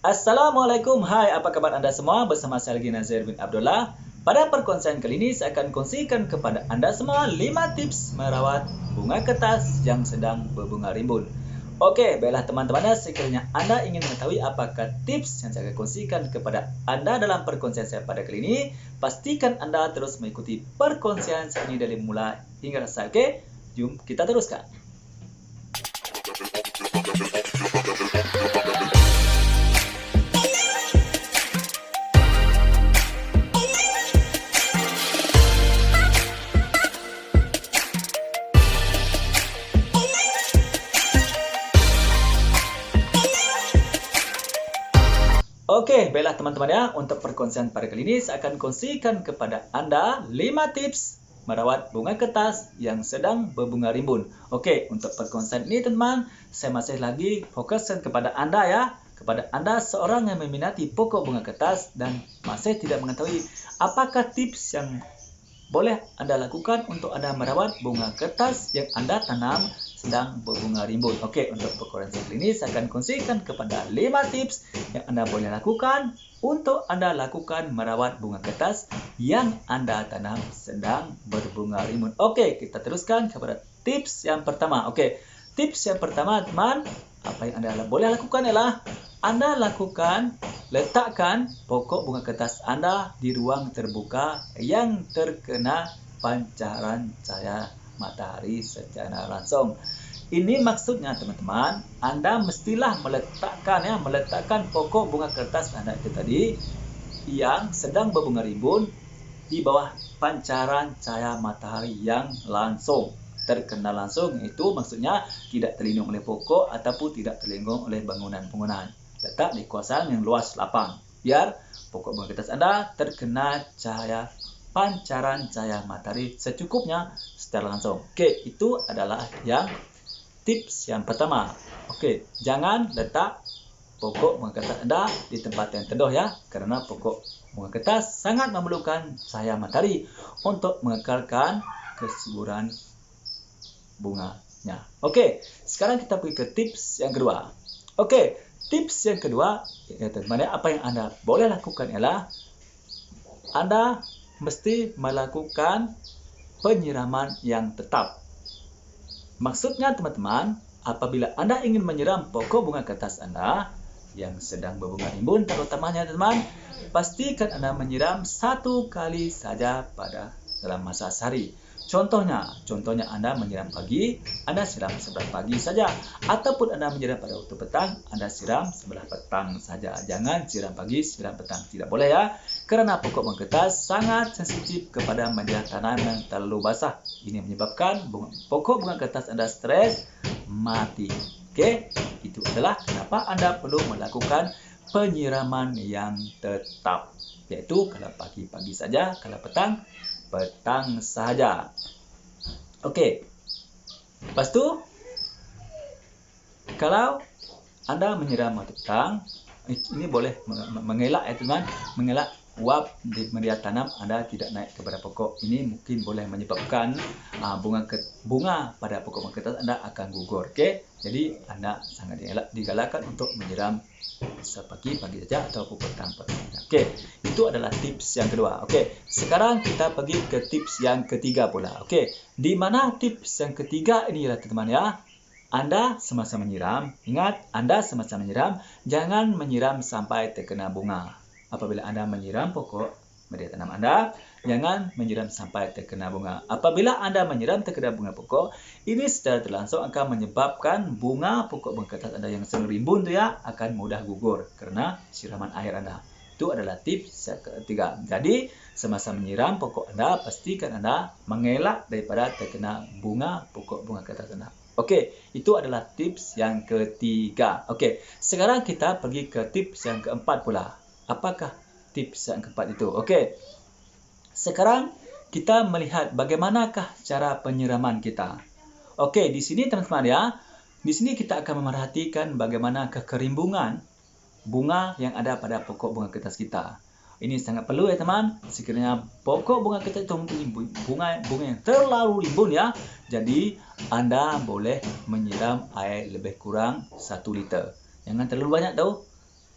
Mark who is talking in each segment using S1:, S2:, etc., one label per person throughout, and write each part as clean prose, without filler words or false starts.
S1: Assalamualaikum, hai apa kabar anda semua, bersama saya lagi Nazir bin Abdullah. Pada perkongsian kali ini saya akan kongsikan kepada anda semua 5 tips merawat bunga kertas yang sedang berbunga rimbun. Oke, baiklah teman-teman, sekiranya anda ingin mengetahui apakah tips yang saya akan kongsikan kepada anda dalam perkongsian saya pada kali ini, pastikan anda terus mengikuti perkongsian saya ini dari mula hingga selesai. Oke, jom kita teruskan. Oke, baiklah teman-teman ya, untuk perkongsian pada kali ini saya akan kongsikan kepada anda 5 tips merawat bunga kertas yang sedang berbunga rimbun. Oke, untuk perkongsian ini teman-teman, saya masih lagi fokuskan kepada anda ya, kepada anda seorang yang meminati pokok bunga kertas dan masih tidak mengetahui apakah tips yang boleh anda lakukan untuk anda merawat bunga kertas yang anda tanam sedang berbunga rimbun. Oke, untuk perkongsian kali ini saya akan kongsikan kepada 5 tips yang anda boleh lakukan untuk anda lakukan merawat bunga kertas yang anda tanam sedang berbunga rimbun. Oke, kita teruskan kepada tips yang pertama. Oke, tips yang pertama teman, apa yang anda boleh lakukan ialah anda letakkan pokok bunga kertas anda di ruang terbuka yang terkena pancaran cahaya matahari secara langsung. Ini maksudnya teman-teman, anda mestilah meletakkan pokok bunga kertas anda itu tadi yang sedang berbunga rimbun di bawah pancaran cahaya matahari yang langsung terkena langsung. Itu maksudnya tidak terlindung oleh pokok ataupun tidak terlindung oleh bangunan-bangunan. Letak di kawasan yang luas lapang biar pokok bunga kertas anda terkena pancaran cahaya matahari secukupnya secara langsung. Oke, itu adalah yang tips yang pertama. Oke, jangan letak pokok bunga kertas anda di tempat yang teduh ya, karena pokok bunga kertas sangat memerlukan cahaya matahari untuk mengekalkan kesuburan bunganya. Oke, sekarang kita pergi ke tips yang kedua. Oke, tips yang kedua, ya teman-teman, apa yang anda boleh lakukan ialah anda mesti melakukan penyiraman yang tetap. Maksudnya teman-teman, apabila anda ingin menyiram pokok bunga kertas anda yang sedang berbunga rimbun, terutamanya teman-teman, pastikan anda menyiram 1 kali saja dalam masa sehari. Contohnya anda menyiram pagi, anda siram sebelah pagi saja. Ataupun anda menyiram pada waktu petang, anda siram sebelah petang saja. Jangan siram pagi, siram petang. Tidak boleh ya. Kerana pokok bunga kertas sangat sensitif kepada media tanam yang terlalu basah. Ini menyebabkan pokok bunga kertas anda stres, mati. Oke, itu adalah kenapa anda perlu melakukan penyiraman yang tetap. Yaitu kalau pagi-pagi saja, kalau petang sahaja. Okey. Lepas tu, kalau anda menyiram waktu petang, ini boleh mengelak ya teman, mengelak uap di media tanam anda tidak naik kepada pokok. Ini mungkin boleh menyebabkan bunga pada pokok bunga kertas anda akan gugur. Okey. Jadi anda sangat digalakkan untuk menyiram pagi saja atau petang saja. Okey, itu adalah tips yang kedua. Okey, sekarang kita pergi ke tips yang ketiga pula. Okey, di mana tips yang ketiga ini ya teman-teman ya. Anda semasa menyiram, ingat anda semasa menyiram jangan menyiram sampai terkena bunga. Apabila anda menyiram pokok media tanam anda, jangan menyiram sampai terkena bunga. Apabila anda menyiram terkena bunga pokok, ini secara terlangsung akan menyebabkan bunga pokok bunga kertas anda yang sedang rimbun tu ya akan mudah gugur kerana siraman air anda. Itu adalah tips yang ketiga. Jadi semasa menyiram pokok anda, pastikan anda mengelak daripada terkena bunga pokok bunga kertas anda. Okey, itu adalah tips yang ketiga. Okey, sekarang kita pergi ke tips yang keempat pula. Apakah tips yang keempat itu? Okey. Sekarang kita melihat bagaimanakah cara penyiraman kita. Okey, di sini teman-teman ya. Di sini kita akan memerhatikan bagaimana kekerimbungan bunga yang ada pada pokok bunga kertas kita. Ini sangat perlu ya teman. Sekiranya pokok bunga kertas itu mempunyai bunga yang terlalu rimbun ya. Jadi anda boleh menyiram air lebih kurang 1 liter. Jangan terlalu banyak tau.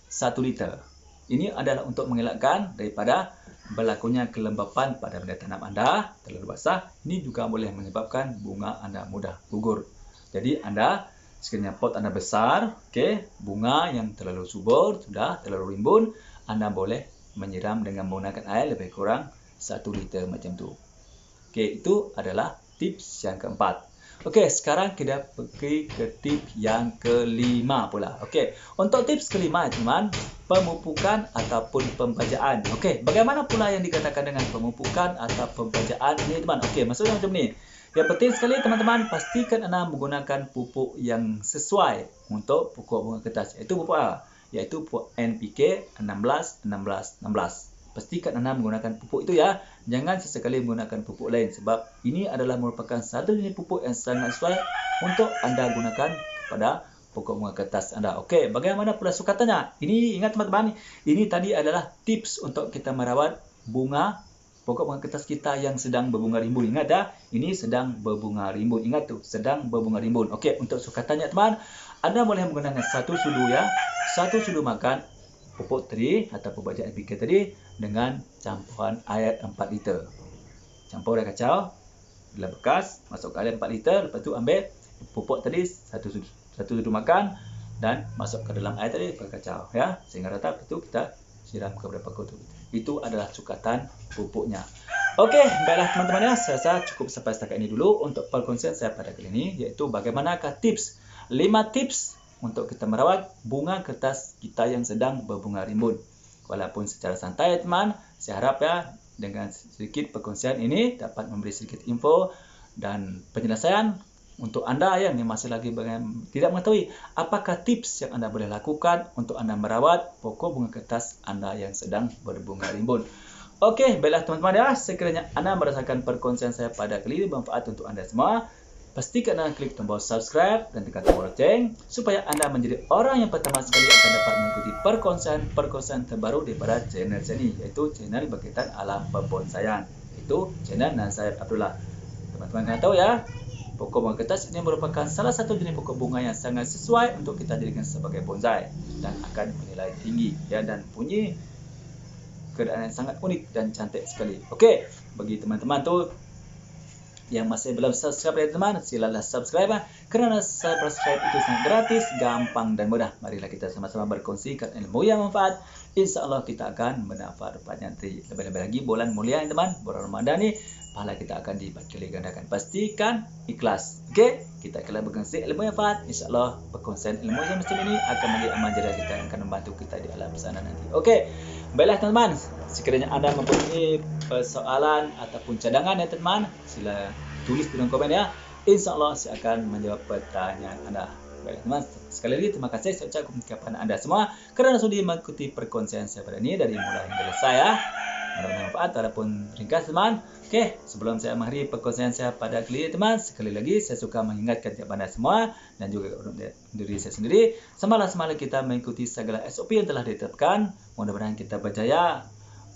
S1: 1 liter. Ini adalah untuk mengelakkan daripada berlakunya kelembapan pada benda tanam Anda terlalu basah. Ini juga boleh menyebabkan bunga Anda mudah gugur. Jadi Anda, sekiranya pot Anda besar, bunga yang terlalu subur, sudah terlalu rimbun, Anda boleh menyiram dengan menggunakan air lebih kurang 1 liter macam tu. Itu adalah tips yang keempat. Sekarang kita pergi ke tips yang kelima pula. Untuk tips kelima, teman, pemupukan ataupun pembajaan. Bagaimana pula yang dikatakan dengan pemupukan atau pembajaan ini, teman? Maksudnya macam ni. Yang penting sekali, teman-teman, pastikan Anda menggunakan pupuk yang sesuai untuk pokok bunga kertas. Iaitu pupuk apa? Iaitu pupuk NPK 16-16-16. Pastikan Anda menggunakan pupuk itu ya. Jangan sesekali menggunakan pupuk lain sebab ini adalah merupakan satu jenis pupuk yang sangat sesuai untuk Anda gunakan kepada pokok bunga kertas Anda. Bagaimana pula sukatannya? Ini ingat teman-teman, ini tadi adalah tips untuk kita merawat bunga pokok bunga kertas kita yang sedang berbunga rimbun. Ingat ya, ini sedang berbunga rimbun. Ingat tu, sedang berbunga rimbun. Untuk sukatannya teman, Anda boleh menggunakan 1 sudu ya. 1 sudu makan pupuk tadi atau pembajak NPK tadi dengan campuran air 4 liter. Campur air kacau dalam bekas, masuk ke air 4 liter, lepas tu ambil pupuk tadi 1 sudu makan dan masuk ke dalam air tadi pakai kacau ya, sehingga rata. Lepas tu kita siram ke beberapa pokok tu. Itu adalah sukatan pupuknya. Baiklah teman-teman ya, saya rasa cukup sampai setakat ini dulu untuk perkongsian saya pada kali ini, iaitu bagaimanakah tips 5 tips untuk kita merawat bunga kertas kita yang sedang berbunga rimbun. Walaupun secara santai teman, saya harap ya dengan sedikit perkongsian ini dapat memberi sedikit info dan penyelesaian untuk Anda yang masih lagi tidak mengetahui apakah tips yang Anda boleh lakukan untuk Anda merawat pokok bunga kertas Anda yang sedang berbunga rimbun. Baiklah teman-teman ya, sekiranya Anda merasakan perkongsian saya pada kali ini bermanfaat untuk Anda semua, pastikan Anda klik tombol subscribe dan tekan tombol lonceng supaya Anda menjadi orang yang pertama sekali akan dapat mengikuti perkongsian terbaru daripada channel saya ini, yaitu channel berkaitan alam pembonsaian, itu channel Nazaib Abdullah. Teman-teman kena tahu ya, pokok bunga kertas ini merupakan salah satu jenis pokok bunga yang sangat sesuai untuk kita jadikan sebagai bonsai dan akan bernilai tinggi ya, dan punya keadaan yang sangat unik dan cantik sekali. Bagi teman-teman tu yang masih belum subscribe ya teman, silalah subscribe kerana subscribe itu sangat gratis, gampang dan mudah. Marilah kita sama-sama berkongsikan ilmu yang manfaat. InsyaAllah kita akan mendapat rupanya nanti. Lebih-lebih lagi bulan mulia teman, bulan Ramadan ni, pahala kita akan dilipat gandakan. Pastikan ikhlas. Kita akan berkongsi ilmu yang manfaat. InsyaAllah perkongsian ilmu yang macam ini akan menjadi amal jariah kita yang akan membantu kita di alam sana nanti. Baiklah teman-teman, sekiranya Anda mempunyai persoalan ataupun cadangan ya teman, sila tulis di dalam komen ya. InsyaAllah saya akan menjawab pertanyaan Anda. Baiklah teman, sekali lagi terima kasih saya ucapkan kepada Anda semua kerana sudi mengikuti perkongsian saya pada ini dari mulai hingga selesai ya. Mudah-mudahan manfaat walaupun ringkas teman. Sebelum saya mengakhiri perkongsian saya pada kali ini teman, sekali lagi saya suka mengingatkan kepada Anda semua dan juga diri saya sendiri, semalam kita mengikuti segala SOP yang telah ditetapkan. Mudah-mudahan kita berjaya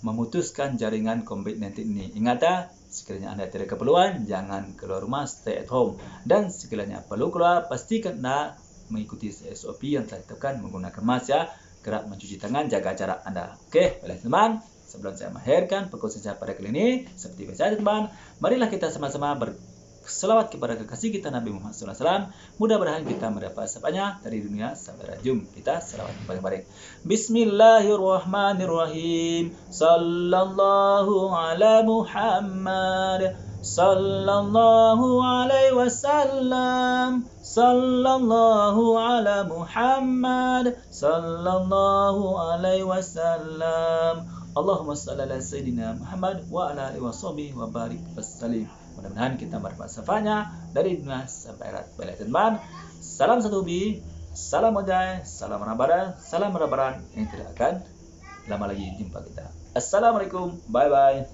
S1: memutuskan jaringan COVID-19 ini. Ingat ya, sekiranya Anda tidak keperluan, jangan keluar rumah, stay at home. Dan sekiranya perlu keluar, pastikan Anda mengikuti SOP yang telah ditetapkan, menggunakan mask ya, kerap mencuci tangan, jaga jarak Anda. Baiklah teman, sebelum saya mengakhirkan perkongsian saya pada kali ini, seperti biasa teman, marilah kita sama-sama berselawat kepada kekasih kita Nabi Muhammad SAW. Mudah-mudahan kita mendapat syafaatnya dari dunia sampai rajum. Kita selawat bareng-bareng. Bismillahirrahmanirrahim. Sallallahu ala Muhammad. Sallallahu alaihi wasallam. Sallallahu ala Muhammad. Sallallahu alaihi wasallam. Allahumma salli ala Sayyidina Muhammad wa ala alihi wa sahbihi wa barik wassalim. Mudah-mudahan kita mendapat syafaatnya dari dunia sampai akhirat. Baiklah teman, salam satu hobi, salam ojai, salam rabaran yang tidak akan lama lagi jumpa kita. Assalamualaikum, bye bye.